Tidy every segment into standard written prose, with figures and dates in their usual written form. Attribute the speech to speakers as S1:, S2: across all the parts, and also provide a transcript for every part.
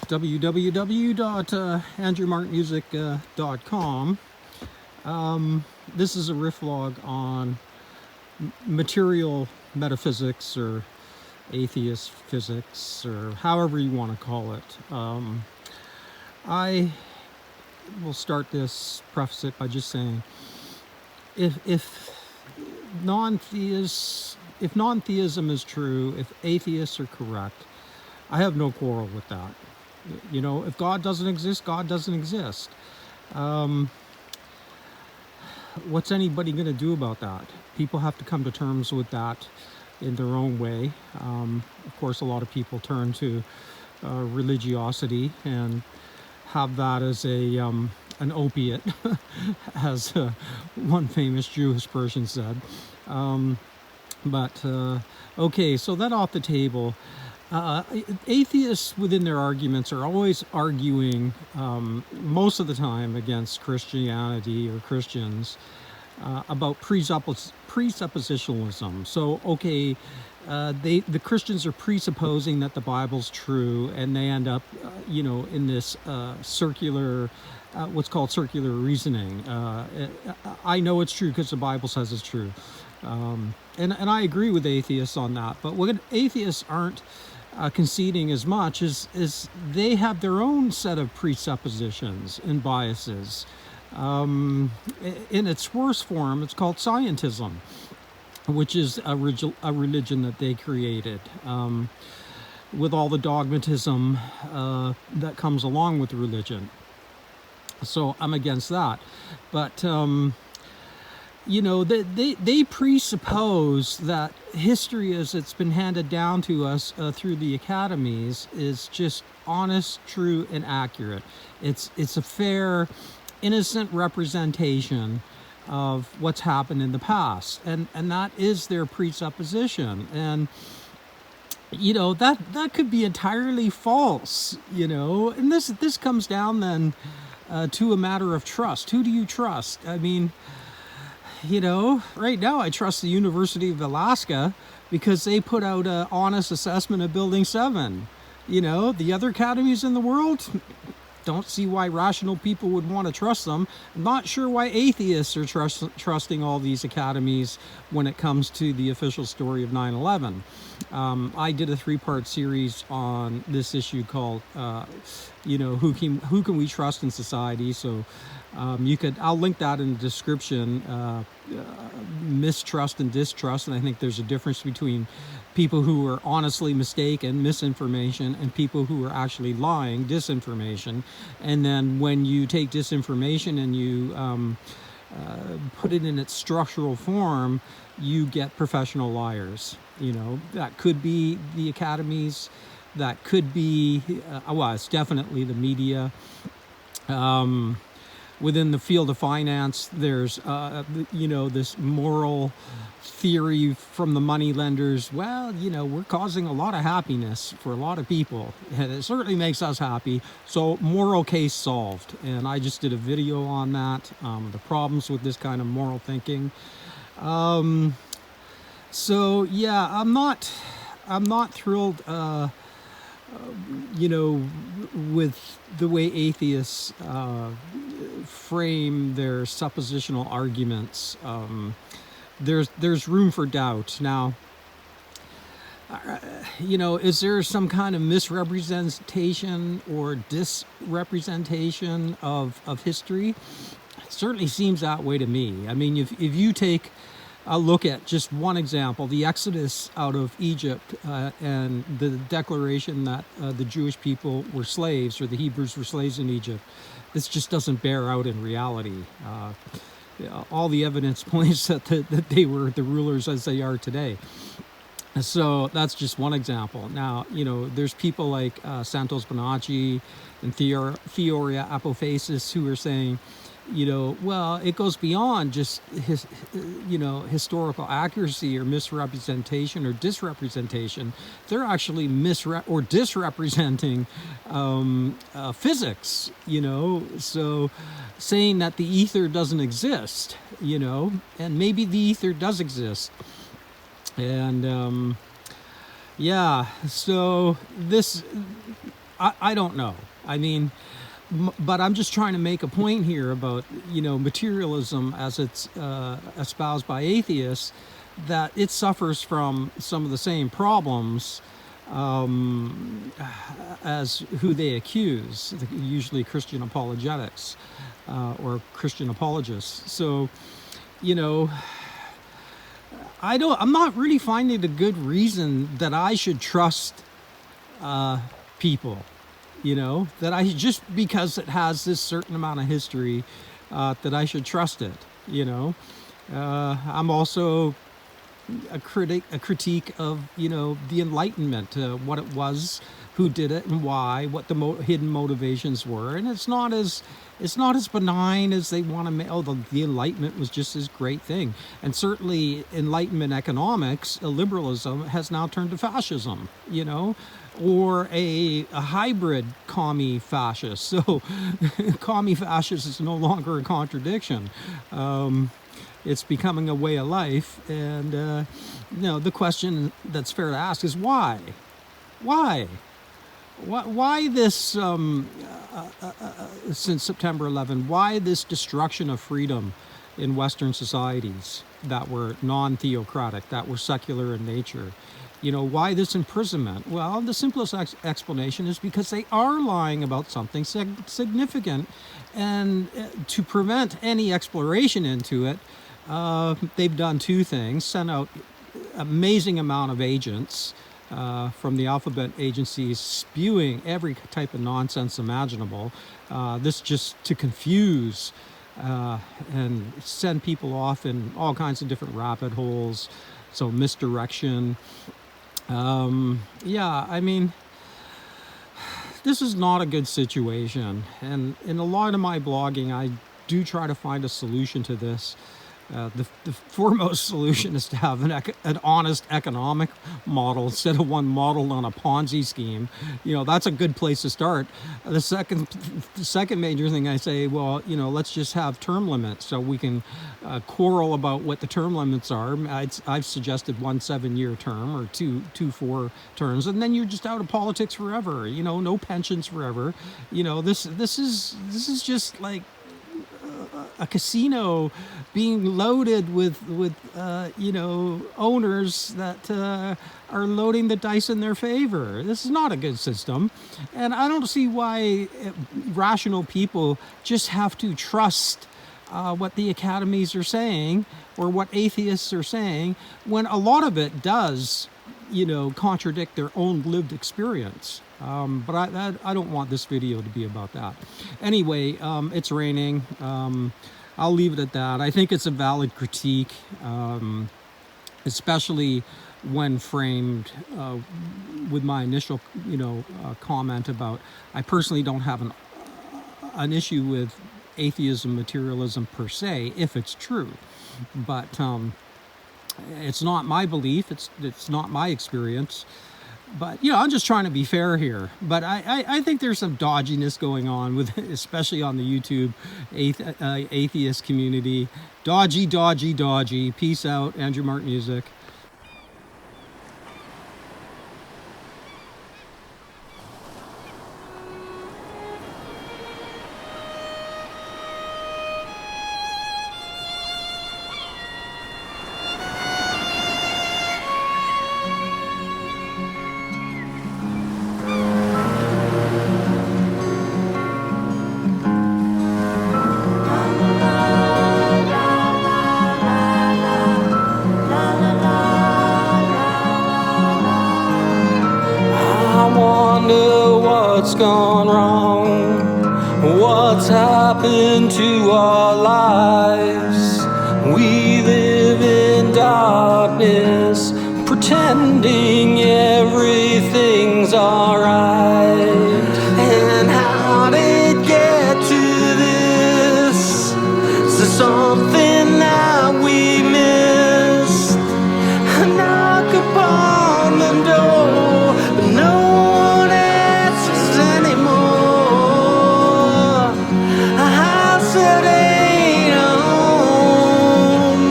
S1: www.andrewmarkmusic.com. This is a rifflog on material metaphysics or atheist physics, or however you want to call it. I will start this, preface it by just saying, if non-theism is true, if atheists are correct, I have no quarrel with that. You know, if God doesn't exist, God doesn't exist. What's anybody going to do about that? People have to come to terms with that in their own way. Of course, a lot of people turn to religiosity and have that as an opiate, as one famous Jewish person said. Okay, so that off the table. Atheists within their arguments are always arguing, most of the time, against Christianity or Christians about presuppositionalism. So, okay, the Christians are presupposing that the Bible's true, and they end up, in this circular, what's called circular reasoning. I know it's true because the Bible says it's true. And I agree with atheists on that. But what atheists aren't conceding as much is they have their own set of presuppositions and biases. In its worst form, it's called scientism, which is a religion that they created, with all the dogmatism that comes along with religion. So I'm against that. But they presuppose that history as it's been handed down to us through the academies is just honest, true, and accurate. It's a fair, innocent representation of what's happened in the past, and that is their presupposition. And that could be entirely false. And this comes down then to a matter of trust. Who do you trust? I mean, right now I trust the University of Alaska because they put out an honest assessment of Building 7. The other academies in the world, don't see why rational people would want to trust them. I'm not sure why atheists are trusting all these academies when it comes to the official story of 9/11. I did a 3-part series on this issue called, who can we trust in society? So I'll link that in the description, mistrust and distrust. And I think there's a difference between people who are honestly mistaken, misinformation, and people who are actually lying, disinformation. And then when you take disinformation and you put it in its structural form, you get professional liars. That could be the academies, that could be, it's definitely the media. Within the field of finance, there's, this moral theory from the money lenders. Well, we're causing a lot of happiness for a lot of people, and it certainly makes us happy. So moral case solved. And I just did a video on that, the problems with this kind of moral thinking. So yeah, I'm not thrilled, with the way atheists frame their suppositional arguments. There's room for doubt. Now, is there some kind of misrepresentation or disrepresentation of history? It certainly seems that way to me. I mean, if you take a look at just one example, the Exodus out of Egypt, and the declaration that the Jewish people were slaves, or the Hebrews were slaves in Egypt, this just doesn't bear out in reality. All the evidence points that they were the rulers as they are today. So that's just one example. Now, there's people like Santos Bonacci and Theoria Apophasis who are saying, well, it goes beyond just historical accuracy or misrepresentation or disrepresentation. They're actually disrepresenting physics, so saying that the ether doesn't exist, and maybe the ether does exist. And so I don't know. I mean, but I'm just trying to make a point here about, materialism as it's espoused by atheists, that it suffers from some of the same problems as who they accuse, usually Christian apologetics or Christian apologists. So, I'm not really finding a good reason that I should trust people, that I just, because it has this certain amount of history, that I should trust it. I'm also a critique of, the Enlightenment, what it was, who did it, and why, what the hidden motivations were, and it's not as benign as they want to make. Oh, the Enlightenment was just this great thing, and certainly Enlightenment economics, liberalism, has now turned to fascism, or a hybrid commie fascist. So, commie fascist is no longer a contradiction. It's becoming a way of life, and the question that's fair to ask is why? Why this, since September 11, why this destruction of freedom in Western societies that were non-theocratic, that were secular in nature? Why this imprisonment? Well, the simplest explanation is because they are lying about something significant, and to prevent any exploration into it, they've done two things: sent out amazing amount of agents from the alphabet agencies spewing every type of nonsense imaginable. This just to confuse and send people off in all kinds of different rabbit holes. So misdirection. I mean, this is not a good situation. And in a lot of my blogging, I do try to find a solution to this. The foremost solution is to have an honest economic model instead of one modeled on a Ponzi scheme. That's a good place to start. The second major thing I say, well, let's just have term limits so we can quarrel about what the term limits are. I've suggested 1 7-year term or two 4 terms, and then you're just out of politics forever. No pensions forever. This is just like a casino being loaded with owners that are loading the dice in their favor. This is not a good system, and I don't see why rational people just have to trust what the academies are saying or what atheists are saying, when a lot of it does contradict their own lived experience. But I don't want this video to be about that. Anyway, it's raining. I'll leave it at that. I think it's a valid critique, especially when framed with my initial, comment about, I personally don't have an issue with atheism, materialism per se, if it's true. But it's not my belief. It's not my experience. But, I'm just trying to be fair here. But I think there's some dodginess going on with, especially on the YouTube atheist community. Dodgy. Peace out. Andrew Mark Music. What's gone wrong? What's happened to our lives? We live in darkness, pretending everything's alright. And how did it get to this? Is there something that we missed? A knock upon the door, but no alone,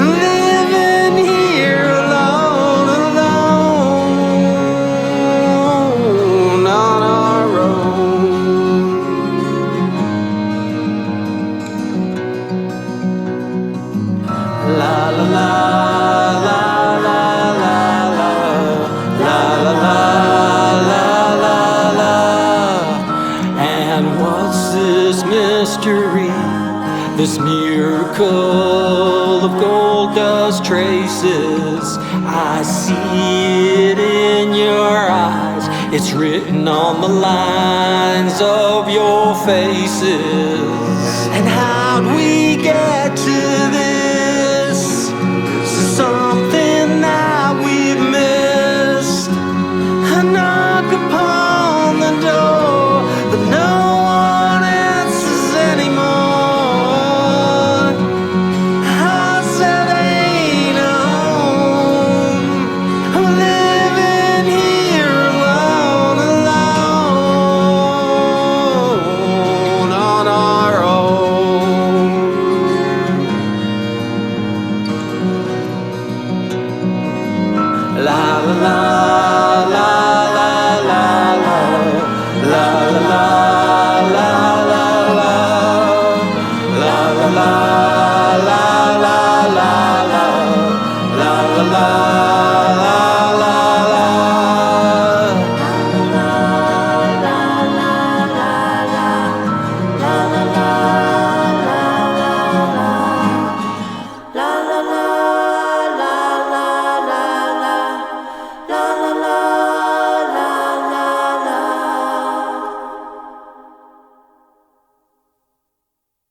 S1: living here alone. mystery. This miracle of gold dust traces. I see it in your eyes. It's written on the lines of your faces. And how'd we get to